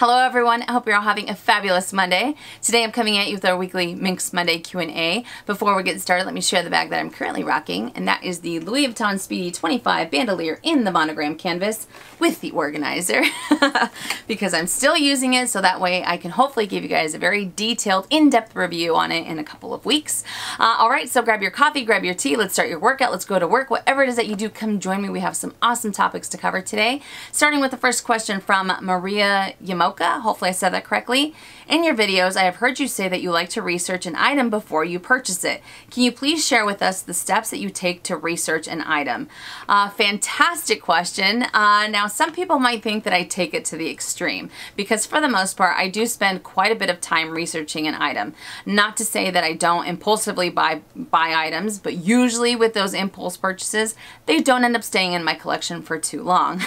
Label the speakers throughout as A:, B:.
A: Hello everyone, I hope you're all having a fabulous Monday. Today I'm coming at you with our weekly Minks Monday Q&A. Before we get started, let me share the bag that I'm currently rocking, and that is the Louis Vuitton Speedy 25 bandolier in the monogram canvas with the organizer because I'm still using it, so that way I can hopefully give you guys a very detailed, in-depth review on it in a couple of weeks. Alright, so grab your coffee, grab your tea, let's start your workout, let's go to work. Whatever it is that you do, come join me. We have some awesome topics to cover today. Starting with the first question from Maria Yamoka. Hopefully I said that correctly. In your videos, I have heard you say that you like to research an item before you purchase it. Can you please share with us the steps that you take to research an item? Fantastic question. Now, some people might think that I take it to the extreme because for the most part, I do spend quite a bit of time researching an item. Not to say that I don't impulsively buy items, but usually with those impulse purchases, they don't end up staying in my collection for too long.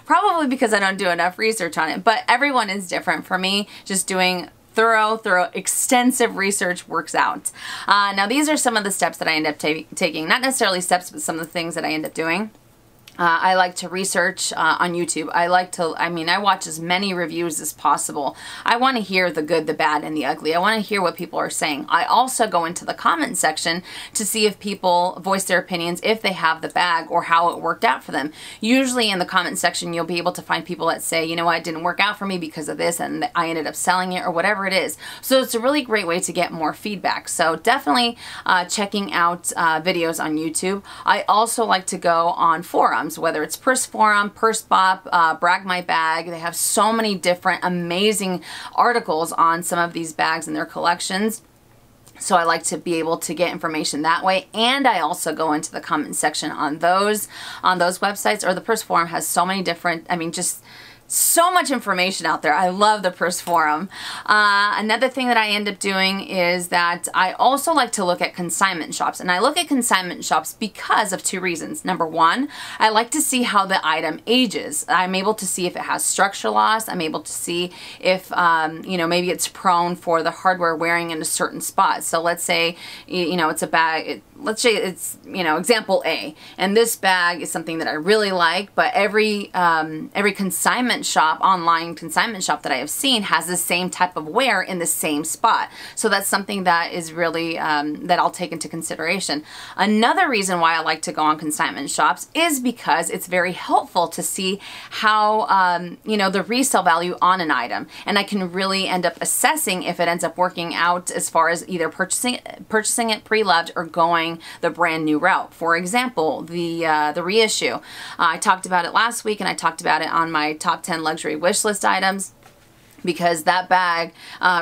A: Probably because I don't do enough research on it, but everyone is different. For me, just doing thorough, extensive research works out. Now these are some of the steps that I end up taking. Not necessarily steps, but some of the things that I end up doing. I like to research on YouTube. I watch as many reviews as possible. I want to hear the good, the bad, and the ugly. I want to hear what people are saying. I also go into the comment section to see if people voice their opinions, if they have the bag or how it worked out for them. Usually in the comment section, you'll be able to find people that say, you know what, it didn't work out for me because of this and I ended up selling it or whatever it is. So it's a really great way to get more feedback. So definitely checking out videos on YouTube. I also like to go on forums, whether it's Purse Forum, Purse Bop, Brag My Bag. They have so many different amazing articles on some of these bags and their collections. So I like to be able to get information that way, and I also go into the comment section on those websites. Or the Purse Forum has so many different, just so much information out there. I love the Purse Forum. Another thing that I end up doing is that I also like to look at consignment shops. And I look at consignment shops because of two reasons. Number one, I like to see how the item ages. I'm able to see if it has structure loss. I'm able to see if, maybe it's prone for the hardware wearing in a certain spot. So let's say, it's a bag, let's say it's, example A, and this bag is something that I really like, but every consignment shop, online consignment shop that I have seen has the same type of wear in the same spot. So that's something that is really, that I'll take into consideration. Another reason why I like to go on consignment shops is because it's very helpful to see how, the resale value on an item. And I can really end up assessing if it ends up working out as far as either purchasing it pre-loved or going the brand new route. For example, the reissue. I talked about it last week, and I talked about it on my top 10 luxury wish list items, because that bag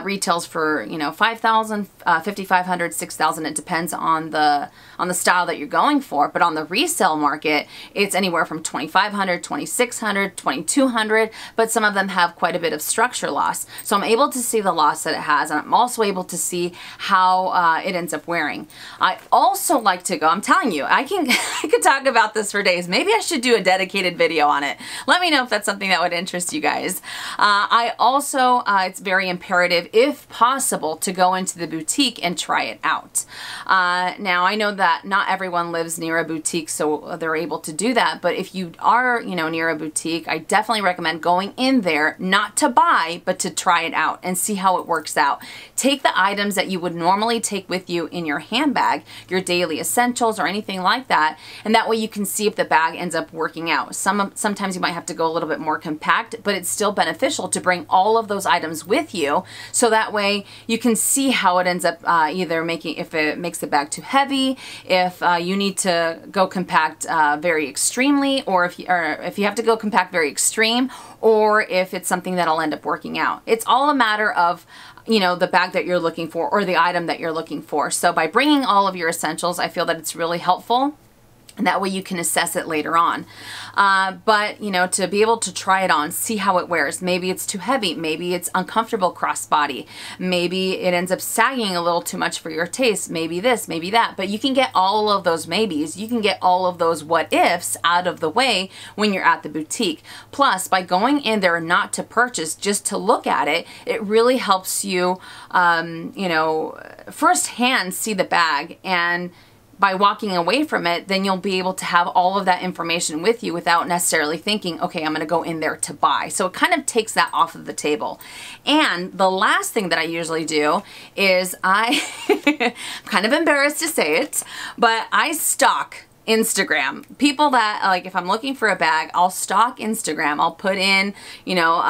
A: retails for $5,000, $5,500, $6,000. It depends on the style that you're going for. But on the resale market, it's anywhere from $2,500, $2,600, $2,200. But some of them have quite a bit of structure loss. So I'm able to see the loss that it has, and I'm also able to see how it ends up wearing. I also like to go. I'm telling you, I could talk about this for days. Maybe I should do a dedicated video on it. Let me know if that's something that would interest you guys. I also, it's very imperative, if possible, to go into the boutique and try it out. Now, I know that not everyone lives near a boutique, so they're able to do that. But if you are, near a boutique, I definitely recommend going in there, not to buy, but to try it out and see how it works out. Take the items that you would normally take with you in your handbag, your daily essentials or anything like that, and that way you can see if the bag ends up working out. Sometimes you might have to go a little bit more compact, but it's still beneficial to bring all of those items with you, so that way you can see how it ends up either if it makes the bag too heavy, if you need to go compact very extremely, or if you have to go compact very extreme, or if it's something that'll end up working out. It's all a matter of the bag that you're looking for or the item that you're looking for. So by bringing all of your essentials, I feel that it's really helpful. And that way you can assess it later on. But, to be able to try it on, see how it wears. Maybe it's too heavy. Maybe it's uncomfortable crossbody. Maybe it ends up sagging a little too much for your taste. Maybe this, maybe that. But you can get all of those maybes. You can get all of those what ifs out of the way when you're at the boutique. Plus, by going in there not to purchase, just to look at it, it really helps you, firsthand see the bag and by walking away from it, then you'll be able to have all of that information with you without necessarily thinking, okay, I'm going to go in there to buy. So it kind of takes that off of the table. And the last thing that I usually do is I'm kind of embarrassed to say it, but I stalk Instagram. People that, like, if I'm looking for a bag, I'll stalk Instagram. I'll put in, you know,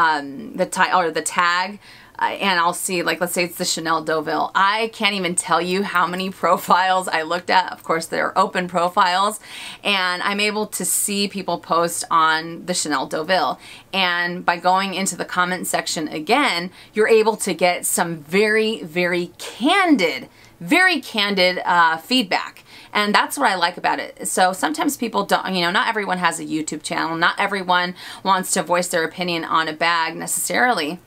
A: the tag, and I'll see, like, let's say it's the Chanel Deauville. I can't even tell you how many profiles I looked at. Of course, they're open profiles, and I'm able to see people post on the Chanel Deauville. And by going into the comment section again, you're able to get some very, very candid feedback. And that's what I like about it. So sometimes people don't, you know, not everyone has a YouTube channel. Not everyone wants to voice their opinion on a bag necessarily.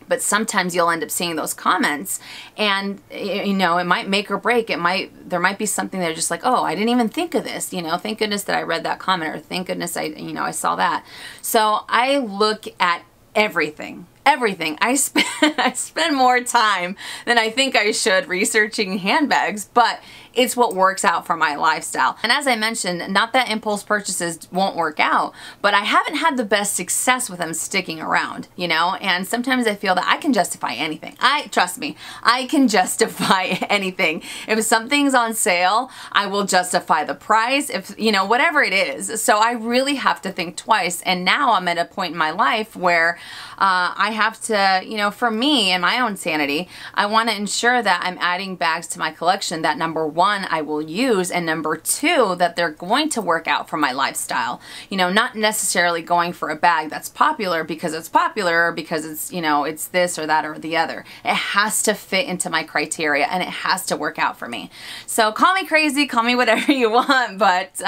A: But sometimes you'll end up seeing those comments, and you know, it might make or break. There might be something they're just like, oh, I didn't even think of this, you know, thank goodness that I read that comment, or thank goodness I saw that. So I look at everything. I spend more time than I think I should researching handbags, but it's what works out for my lifestyle. And as I mentioned, not that impulse purchases won't work out, but I haven't had the best success with them sticking around, you know? And sometimes I feel that I can justify anything. Trust me, I can justify anything. If something's on sale, I will justify the price, if, you know, whatever it is. So I really have to think twice. And now I'm at a point in my life where I have to, you know, for me and my own sanity, I want to ensure that I'm adding bags to my collection that, number one, I will use, and number two, that they're going to work out for my lifestyle. You know, not necessarily going for a bag that's popular because it's popular, or because it's, you know, it's this or that or the other. It has to fit into my criteria, and it has to work out for me. So call me crazy, call me whatever you want, but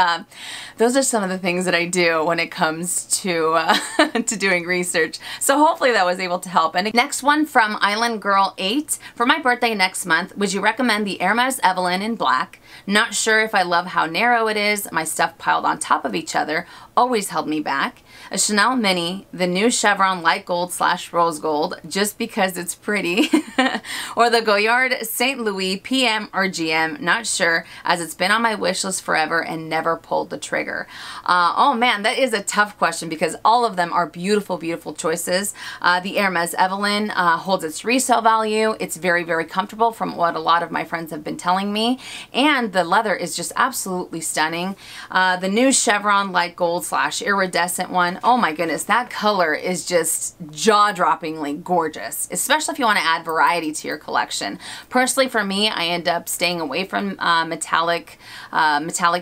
A: those are some of the things that I do when it comes to to doing research. So hopefully that was able to help. And next one from Island Girl 8. For my birthday next month, would you recommend the Hermes Evelyn in black? Not sure if I love how narrow it is. My stuff piled on top of each other always held me back. A Chanel Mini, the new chevron light gold / rose gold, just because it's pretty. Or the Goyard St. Louis PM or GM, not sure, as it's been on my wish list forever and never pulled the trigger. Oh man, that is a tough question because all of them are beautiful, beautiful choices. The Hermes Evelyn holds its resale value. It's very, very comfortable from what a lot of my friends have been telling me. And the leather is just absolutely stunning. The new chevron light gold / iridescent one, oh my goodness, that color is just jaw-droppingly gorgeous, especially if you want to add variety to your collection. Personally, for me, I end up staying away from metallic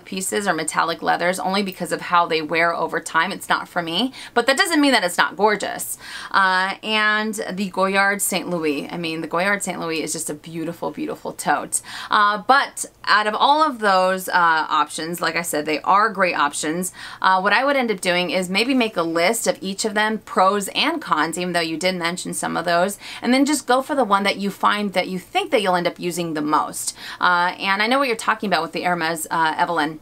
A: pieces or metallic leathers only because of how they wear over time. It's not for me, but that doesn't mean that it's not gorgeous. And the Goyard St. Louis, I mean, the Goyard St. Louis is just a beautiful, beautiful tote. But out of all of those options, like I said, they are great options. What I would end up doing is maybe make a list of each of them, pros and cons, even though you did mention some of those, and then just go for the one that you find that you think that you'll end up using the most. And I know what you're talking about with the Hermes Evelyn.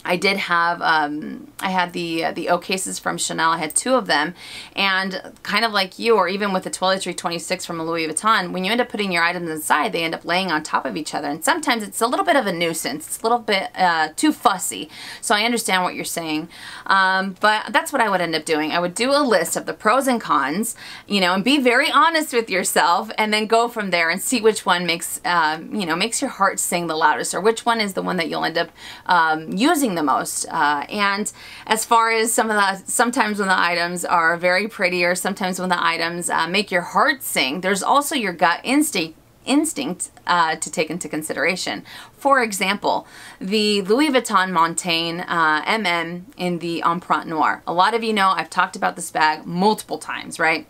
A: I did have, I had the O cases from Chanel. I had 2 of them, and kind of like you, or even with the 12-326 from Louis Vuitton, when you end up putting your items inside, they end up laying on top of each other, and sometimes it's a little bit of a nuisance. It's a little bit too fussy. So I understand what you're saying, but that's what I would end up doing. I would do a list of the pros and cons, you know, and be very honest with yourself, and then go from there and see which one makes, you know, makes your heart sing the loudest, or which one is the one that you'll end up using the most. And as far as sometimes when the items are very pretty, or sometimes when the items make your heart sing, there's also your gut instinct to take into consideration. For example, the Louis Vuitton Montaigne MM in the Empreinte Noir. A lot of you know I've talked about this bag multiple times, right?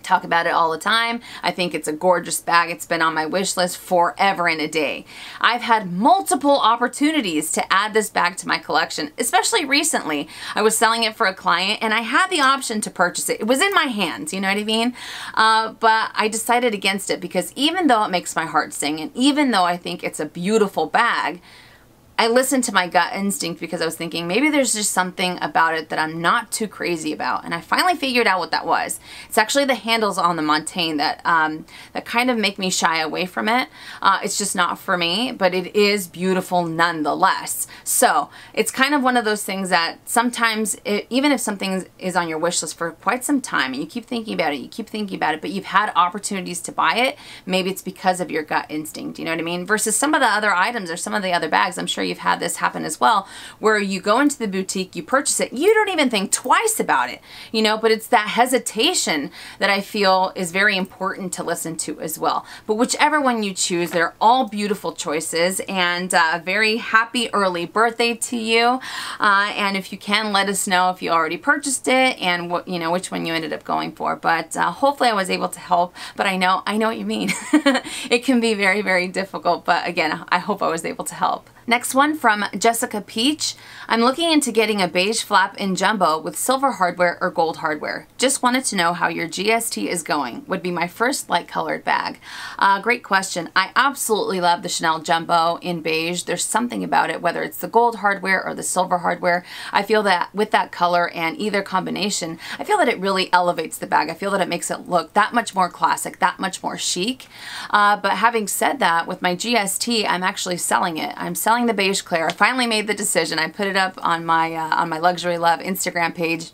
A: Talk about it all the time. I think it's a gorgeous bag. It's been on my wish list forever and a day. I've had multiple opportunities to add this bag to my collection, especially recently. I was selling it for a client and I had the option to purchase it. It was in my hands, you know what I mean? But I decided against it because even though it makes my heart sing, and even though I think it's a beautiful bag, I listened to my gut instinct because I was thinking maybe there's just something about it that I'm not too crazy about. And I finally figured out what that was. It's actually the handles on the Montaigne that, that kind of make me shy away from it. It's just not for me, but it is beautiful nonetheless. So it's kind of one of those things that sometimes, even if something is on your wish list for quite some time and you keep thinking about it, you keep thinking about it, but you've had opportunities to buy it, maybe it's because of your gut instinct, you know what I mean? Versus some of the other items or some of the other bags, I'm sure you've had this happen as well, where you go into the boutique, you purchase it, you don't even think twice about it, you know, but it's that hesitation that I feel is very important to listen to as well. But whichever one you choose, they're all beautiful choices, and very happy early birthday to you. And if you can, let us know if you already purchased it and what, you know, which one you ended up going for. But hopefully I was able to help. But I know what you mean. It can be very, very difficult. But again, I hope I was able to help. Next one from Jessica Peach. I'm looking into getting a beige flap in jumbo with silver hardware or gold hardware. Just wanted to know how your GST is going. Would be my first light colored bag. Great question. I absolutely love the Chanel jumbo in beige. There's something about it, whether it's the gold hardware or the silver hardware. I feel that with that color and either combination, I feel that it really elevates the bag. I feel that it makes it look that much more classic, that much more chic. But having said that, with my GST, I'm actually selling it. I'm selling the Beige Clair. I finally made the decision. I put it up on my Luxury Love Instagram page.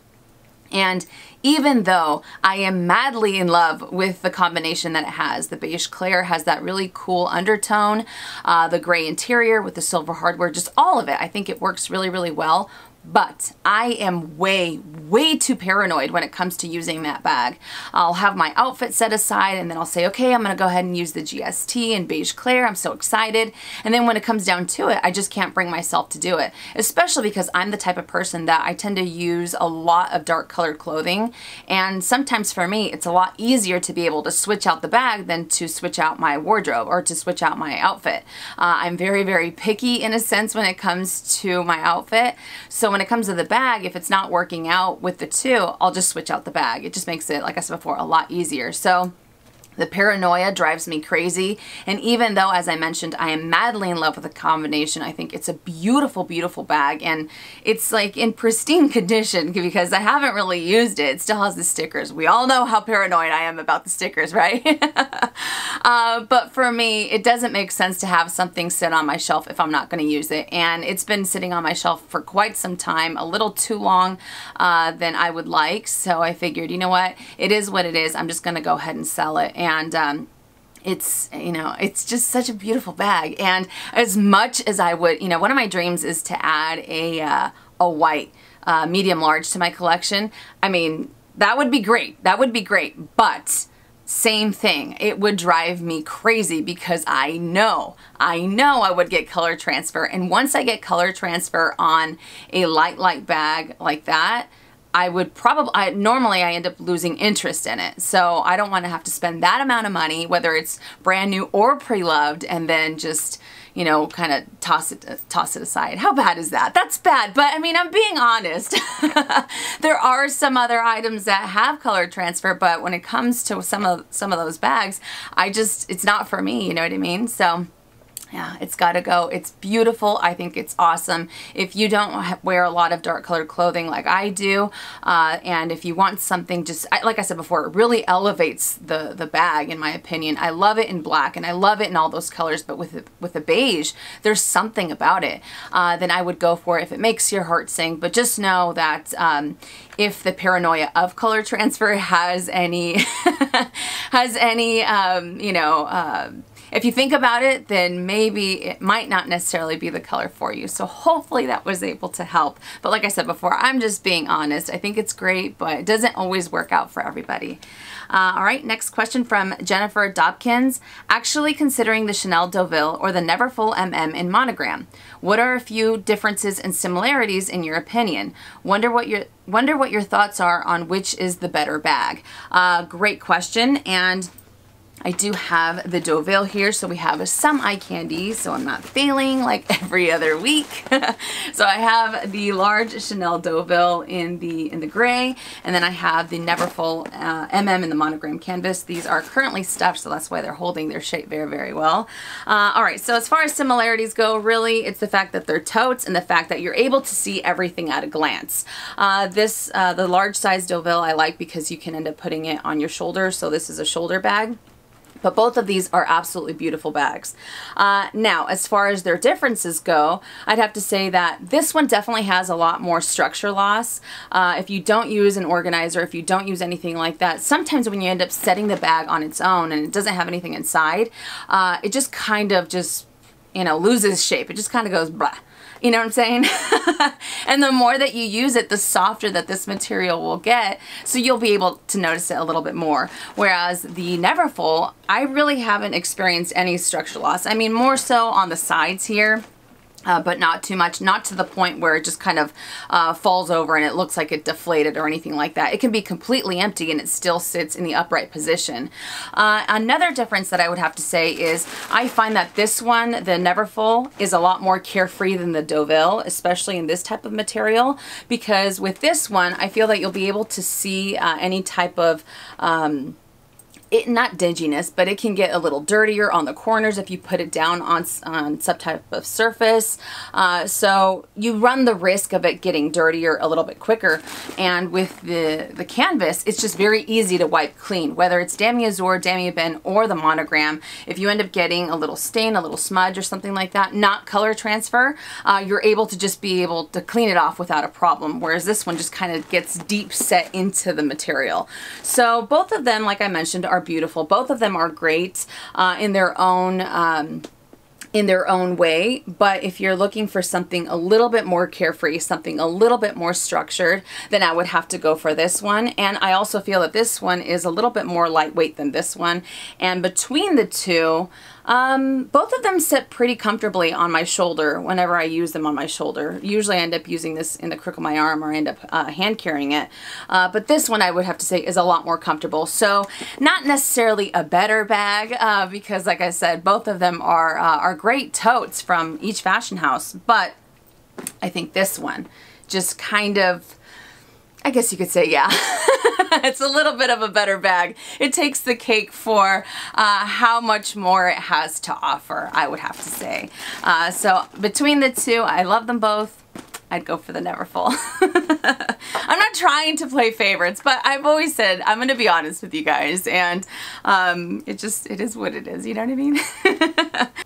A: And even though I am madly in love with the combination that it has, the Beige Clair has that really cool undertone, the gray interior with the silver hardware, just all of it. I think it works really, really well. But I am way, way too paranoid when it comes to using that bag. I'll have my outfit set aside and then I'll say, okay, I'm gonna go ahead and use the GST and Beige Clair. I'm so excited. And then when it comes down to it, I just can't bring myself to do it. Especially because I'm the type of person that I tend to use a lot of dark colored clothing. And sometimes for me, it's a lot easier to be able to switch out the bag than to switch out my wardrobe or to switch out my outfit. I'm very, very picky in a sense when it comes to my outfit. So when it comes to the bag, if it's not working out with the two, I'll just switch out the bag. It just makes it, like I said before, a lot easier. So the paranoia drives me crazy. And even though, as I mentioned, I am madly in love with the combination, I think it's a beautiful, beautiful bag. And it's like in pristine condition because I haven't really used it. It still has the stickers. We all know how paranoid I am about the stickers, right? But for me, it doesn't make sense to have something sit on my shelf if I'm not going to use it. And it's been sitting on my shelf for quite some time, a little too long than I would like. So I figured, you know what? It is what it is. I'm just going to go ahead and sell it. And it's, you know, it's just such a beautiful bag. And as much as I would, you know, one of my dreams is to add a white medium large to my collection. I mean, that would be great. That would be great. But same thing. It would drive me crazy because I know I would get color transfer. And once I get color transfer on a light bag like that, I would probably, normally I end up losing interest in it. So I don't want to have to spend that amount of money, whether it's brand new or pre-loved, and then just, you know, kind of toss it aside. How bad is that? That's bad, but I mean, I'm being honest. There are some other items that have color transfer, but when it comes to some of those bags, it's not for me, you know what I mean? So yeah, it's got to go. It's beautiful. I think it's awesome. If you don't wear a lot of dark colored clothing like I do, and if you want something just, like I said before, it really elevates the bag in my opinion. I love it in black and I love it in all those colors, but with the beige, there's something about it. Then I would go for it if it makes your heart sing. But just know that if the paranoia of color transfer has any, you know, if you think about it, then maybe it might not necessarily be the color for you. So hopefully that was able to help. But like I said before, I'm just being honest. I think it's great, but it doesn't always work out for everybody. All right, next question from Jennifer Dobkins. Actually considering the Chanel Deauville or the Neverfull MM in monogram. What are a few differences and similarities in your opinion? Wonder what your thoughts are on which is the better bag. Great question. And I do have the Deauville here, so we have some eye candy, so I'm not failing like every other week. So I have the large Chanel Deauville in the gray, and then I have the Neverfull MM in the monogram canvas. These are currently stuffed, so that's why they're holding their shape very, very well. All right, so as far as similarities go, really, it's the fact that they're totes and the fact that you're able to see everything at a glance. The large size Deauville I like because you can end up putting it on your shoulder, so this is a shoulder bag. But both of these are absolutely beautiful bags. Now, as far as their differences go, I'd have to say that this one definitely has a lot more structure loss. If you don't use an organizer, if you don't use anything like that, sometimes when you end up setting the bag on its own and it doesn't have anything inside, it just kind of loses shape. It just kind of goes blah. You know what I'm saying? And the more that you use it, the softer that this material will get, so you'll be able to notice it a little bit more. Whereas the Neverfull, I really haven't experienced any structure loss. I mean, more so on the sides here. But not too much, not to the point where it just kind of falls over and it looks like it deflated or anything like that. It can be completely empty and it still sits in the upright position. Another difference that I would have to say is I find that this one, the Neverfull, is a lot more carefree than the Deauville, especially in this type of material, because with this one, I feel that you'll be able to see any type of not dinginess, but it can get a little dirtier on the corners if you put it down on some type of surface. So you run the risk of it getting dirtier a little bit quicker. And with the canvas, it's just very easy to wipe clean, whether it's Demi-Azur, Demi-Ben, or the monogram. If you end up getting a little stain, a little smudge or something like that, not color transfer, you're able to just be able to clean it off without a problem. Whereas this one just kind of gets deep set into the material. So both of them, like I mentioned, are beautiful. Both of them are great in their own way, but if you're looking for something a little bit more carefree, something a little bit more structured, then I would have to go for this one. And I also feel that this one is a little bit more lightweight than this one. And between the two, both of them sit pretty comfortably on my shoulder whenever I use them on my shoulder. Usually I end up using this in the crook of my arm or I end up hand carrying it. But this one I would have to say is a lot more comfortable. So not necessarily a better bag because like I said, both of them are great totes from each fashion house. But I think this one just kind of, I guess you could say, yeah. It's a little bit of a better bag. It takes the cake for how much more it has to offer, I would have to say. So between the two, I love them both. I'd go for the Neverfull. I'm not trying to play favorites, but I've always said I'm going to be honest with you guys, and it is what it is, you know what I mean?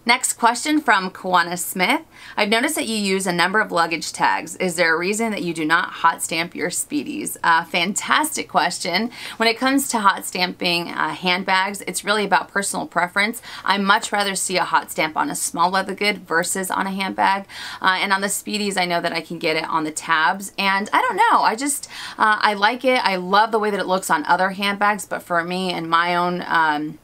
A: Next question from Kawana Smith. I've noticed that you use a number of luggage tags. Is there a reason that you do not hot stamp your speedies? Fantastic question. When it comes to hot stamping handbags, it's really about personal preference. I much rather see a hot stamp on a small leather good versus on a handbag. And on the speedies, I know that I can get it on the tabs, and I don't know, I just I like it. I love the way that it looks on other handbags, but for me and my own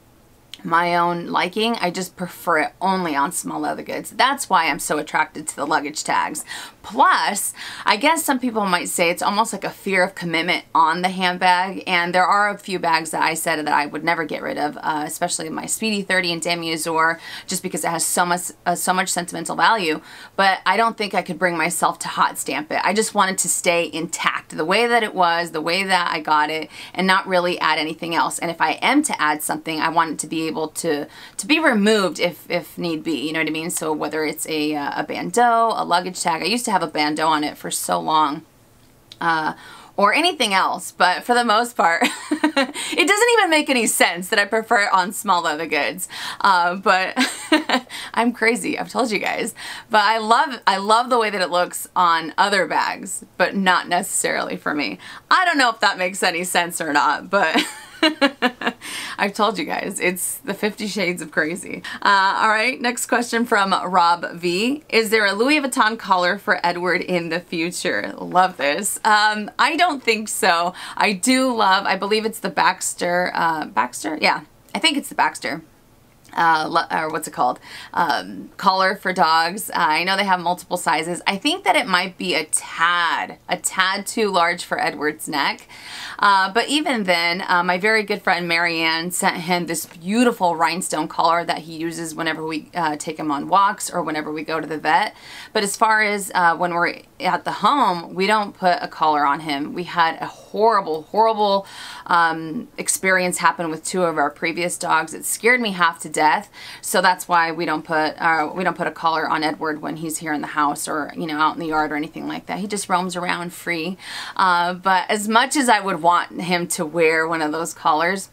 A: liking, I just prefer it only on small leather goods. That's why I'm so attracted to the luggage tags. Plus, I guess some people might say it's almost like a fear of commitment on the handbag, and there are a few bags that I said that I would never get rid of, especially my Speedy 30 and Demi-Azur, just because it has so much sentimental value, but I don't think I could bring myself to hot stamp it. I just wanted to stay intact, the way that it was, the way that I got it, and not really add anything else. And if I am to add something, I want it to be able to be removed if need be, you know what I mean? So whether it's a bandeau, a luggage tag, I used to have a bandeau on it for so long, or anything else, but for the most part, it doesn't even make any sense that I prefer it on small leather goods, but I'm crazy, I've told you guys, but I love the way that it looks on other bags, but not necessarily for me. I don't know if that makes any sense or not, but I've told you guys, it's the 50 Shades of Crazy. All right, next question from Rob V. Is there a Louis Vuitton collar for Edward in the future? Love this. I don't think so. I believe it's the Baxter. Baxter? Yeah, I think it's the Baxter. or what's it called, collar for dogs. I know they have multiple sizes. I think that it might be a tad too large for Edward's neck. But even then, my very good friend Marianne sent him this beautiful rhinestone collar that he uses whenever we take him on walks or whenever we go to the vet. But as far as when we're at the home, we don't put a collar on him. We had a horrible experience happen with 2 of our previous dogs. It scared me half to death. So that's why we don't put a collar on Edward when he's here in the house or, you know, out in the yard or anything like that. He just roams around free. But as much as I would want him to wear one of those collars,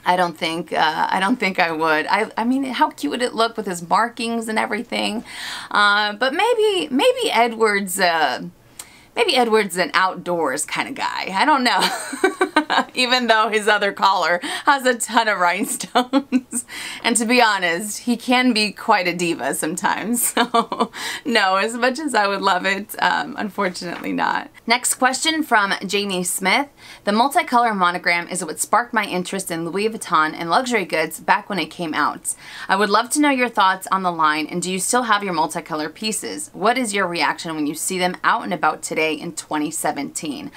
A: I don't think I would. I mean, how cute would it look with his markings and everything? But maybe Edward's an outdoors kind of guy. I don't know. Even though his other collar has a ton of rhinestones. And to be honest, he can be quite a diva sometimes. So no, as much as I would love it, unfortunately not. Next question from Jamie Smith. The multicolor monogram is what sparked my interest in Louis Vuitton and luxury goods back when it came out. I would love to know your thoughts on the line, and do you still have your multicolor pieces? What is your reaction when you see them out and about today in 2017?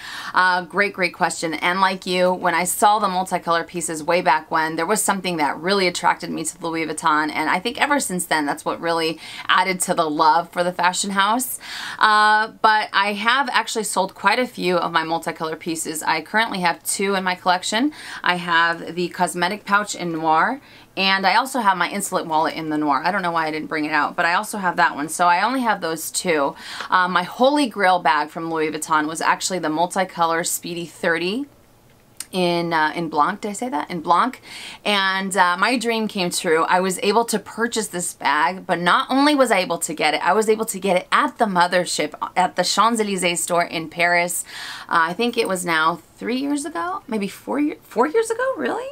A: Great question. And like you, when I saw the multicolor pieces way back when, there was something that really attracted me to Louis Vuitton, and I think ever since then that's what really added to the love for the fashion house. But I have actually sold quite a few of my multicolor pieces. I currently have 2 in my collection. I have the cosmetic pouch in noir, and I also have my insolent wallet in the noir. I don't know why I didn't bring it out, but I also have that one. So I only have those 2. My holy grail bag from Louis Vuitton was actually the multicolor Speedy 30 in Blanc. Did I say that? In Blanc. And my dream came true. I was able to purchase this bag, but not only was I able to get it, I was able to get it at the mothership at the Champs-Elysees store in Paris. I think it was now 3 years ago, maybe 4 years ago, really?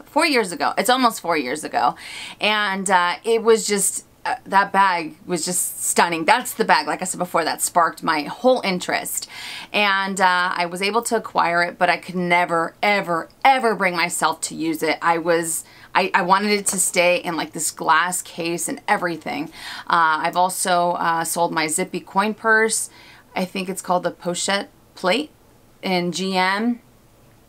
A: 4 years ago. It's almost 4 years ago. And it was just, that bag was just stunning. That's the bag, like I said before, that sparked my whole interest. And I was able to acquire it, but I could never, ever bring myself to use it. I wanted it to stay in like this glass case and everything. I've also sold my zippy coin purse. I think it's called the Pochette Plate in GM.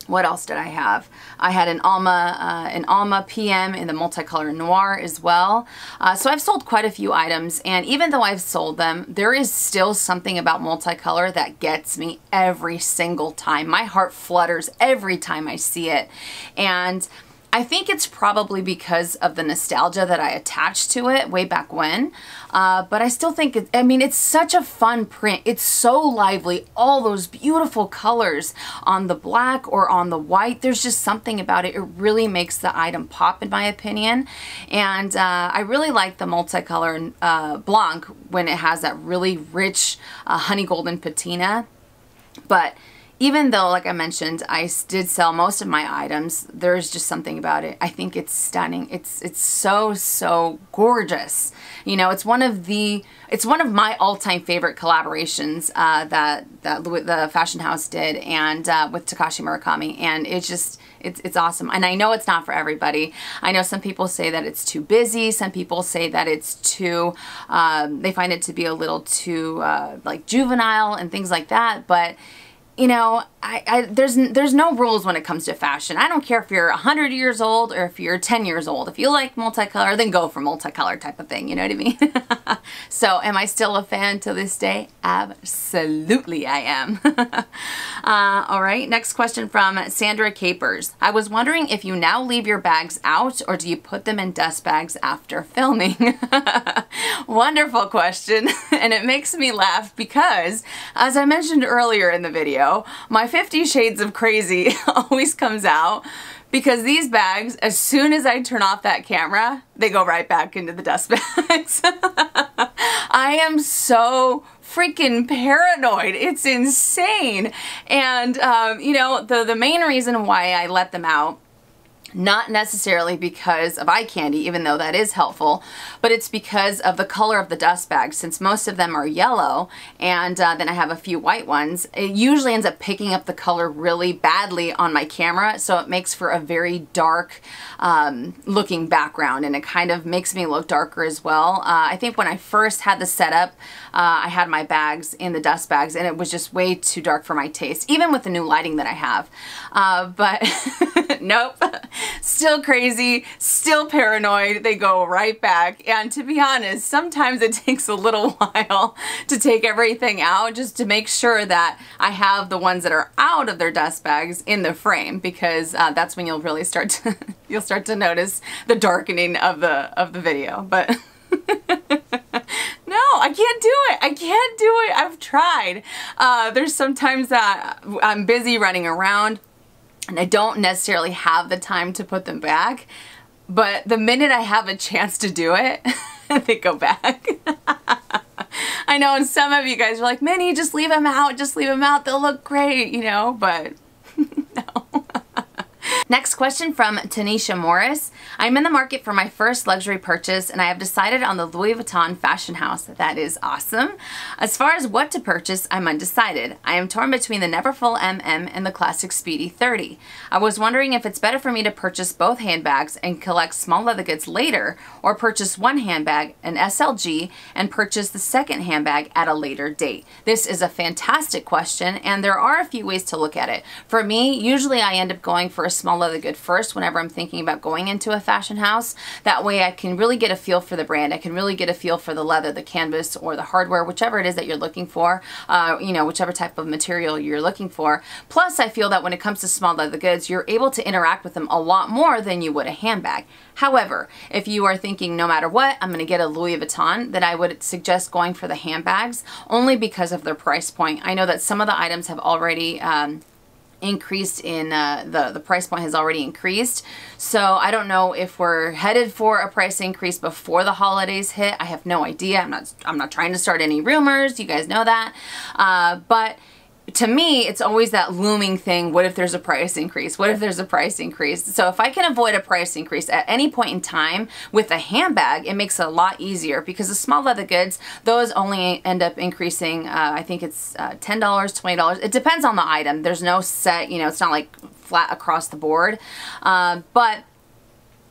A: What else did I have? I had an Alma PM in the multicolor noir as well. So I've sold quite a few items, and even though I've sold them, there is still something about multicolor that gets me every single time. My heart flutters every time I see it. And I think it's probably because of the nostalgia that I attached to it way back when. But I still think, it's such a fun print. It's so lively. All those beautiful colors on the black or on the white. There's just something about it. It really makes the item pop, in my opinion. And I really like the multicolor Blanc when it has that really rich honey golden patina. But even though, like I mentioned, I did sell most of my items, there's just something about it. I think it's stunning. It's so gorgeous. You know, it's one of my all-time favorite collaborations that the fashion house did, and with Takashi Murakami, and it's awesome. And I know it's not for everybody. I know some people say that it's too busy. Some people say that it's too, they find it to be a little too like juvenile and things like that. But you know, there's no rules when it comes to fashion. I don't care if you're 100 years old or if you're 10 years old. If you like multicolor, then go for multicolor type of thing. You know what I mean? So, am I still a fan to this day? Absolutely, I am. All right, next question from Sandra Capers. I was wondering if you now leave your bags out, or do you put them in dust bags after filming? Wonderful question, and it makes me laugh because, as I mentioned earlier in the video, my 50 Shades of Crazy always comes out because these bags, as soon as I turn off that camera, they go right back into the dust bags. I am so freaking paranoid. It's insane. And, you know, the main reason why I let them out, Not necessarily because of eye candy, even though that is helpful, but it's because of the color of the dust bags. Since most of them are yellow and then I have a few white ones, it usually ends up picking up the color really badly on my camera, so it makes for a very dark looking background, and it kind of makes me look darker as well. I think when I first had the setup, I had my bags in the dust bags and it was just way too dark for my taste, even with the new lighting that I have. But nope. Still crazy, still paranoid, they go right back. And to be honest, sometimes it takes a little while to take everything out just to make sure that I have the ones that are out of their dust bags in the frame, because that's when you'll really start to you'll start to notice the darkening of the video. But no, I can't do it. I can't do it. I've tried. There's sometimes that I'm busy running around and I don't necessarily have the time to put them back, but the minute I have a chance to do it, they go back. I know, and some of you guys are like, Minnie, just leave them out, just leave them out, they'll look great, you know, but no. Next question from Tanisha Morris. I'm in the market for my first luxury purchase and I have decided on the Louis Vuitton fashion house. That is awesome. As far as what to purchase, I'm undecided. I am torn between the Neverfull MM and the classic Speedy 30. I was wondering if it's better for me to purchase both handbags and collect small leather goods later, or purchase one handbag, an SLG, and purchase the second handbag at a later date. This is a fantastic question and there are a few ways to look at it. For me, usually I end up going for a small leather good first whenever I'm thinking about going into a fashion house. That way I can really get a feel for the brand. I can really get a feel for the leather, the canvas, or the hardware, whichever it is that you're looking for, you know, whichever type of material you're looking for. Plus, I feel that when it comes to small leather goods, you're able to interact with them a lot more than you would a handbag. However, if you are thinking no matter what, I'm going to get a Louis Vuitton, then I would suggest going for the handbags only because of their price point. I know that some of the items have already increased in the price point has already increased, so I don't know if we're headed for a price increase before the holidays hit. I have no idea. I'm not trying to start any rumors, you guys know that, but to me, it's always that looming thing. What if there's a price increase? What if there's a price increase? So if I can avoid a price increase at any point in time with a handbag, it makes it a lot easier, because the small leather goods, those only end up increasing, I think it's $10, $20. It depends on the item. There's no set, you know, it's not like flat across the board. But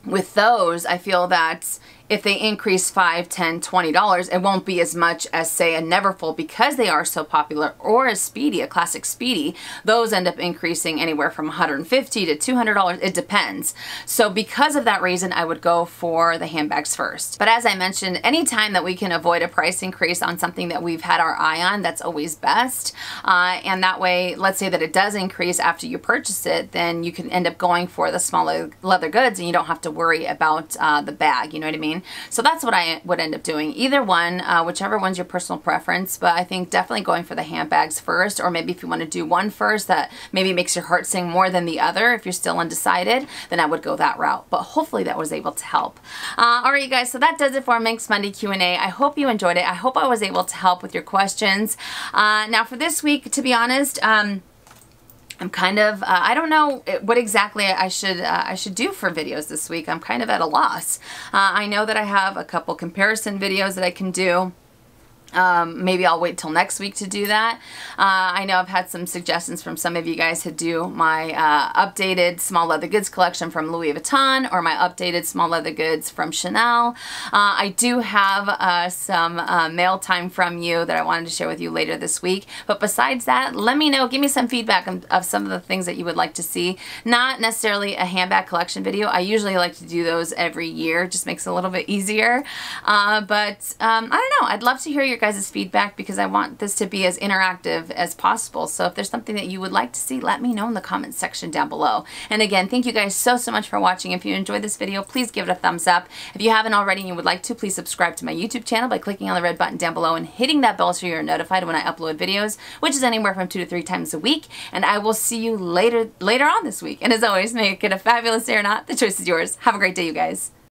A: with those, I feel that if they increase $5, $10, $20, it won't be as much as, say, a Neverfull, because they are so popular, or a Speedy, a classic Speedy. Those end up increasing anywhere from $150 to $200. It depends. So because of that reason, I would go for the handbags first. But as I mentioned, anytime that we can avoid a price increase on something that we've had our eye on, that's always best. And that way, let's say that it does increase after you purchase it, then you can end up going for the small leather goods and you don't have to worry about the bag, you know what I mean? So that's what I would end up doing. Either one, whichever one's your personal preference, but I think definitely going for the handbags first, or maybe if you want to do one first that maybe makes your heart sing more than the other, if you're still undecided, then I would go that route. But hopefully that was able to help. Alright you guys, so that does it for our Minks Monday Q&A. I hope you enjoyed it. I hope I was able to help with your questions. Now for this week, to be honest, I'm kind of, I don't know what exactly I should do for videos this week. I'm kind of at a loss. I know that I have a couple comparison videos that I can do. Maybe I'll wait till next week to do that. I know I've had some suggestions from some of you guys to do my updated small leather goods collection from Louis Vuitton, or my updated small leather goods from Chanel. I do have some mail time from you that I wanted to share with you later this week. But besides that, let me know, give me some feedback of some of the things that you would like to see. Not necessarily a handbag collection video. I usually like to do those every year. It just makes it a little bit easier. But I don't know. I'd love to hear your guys' feedback, because I want this to be as interactive as possible. So if there's something that you would like to see, let me know in the comments section down below. And again, thank you guys so much for watching. If you enjoyed this video, please give it a thumbs up. If you haven't already and you would like to, please subscribe to my YouTube channel by clicking on the red button down below and hitting that bell so you're notified when I upload videos, which is anywhere from 2 to 3 times a week. And I will see you later on this week. And as always, make it a fabulous day or not. The choice is yours. Have a great day, you guys.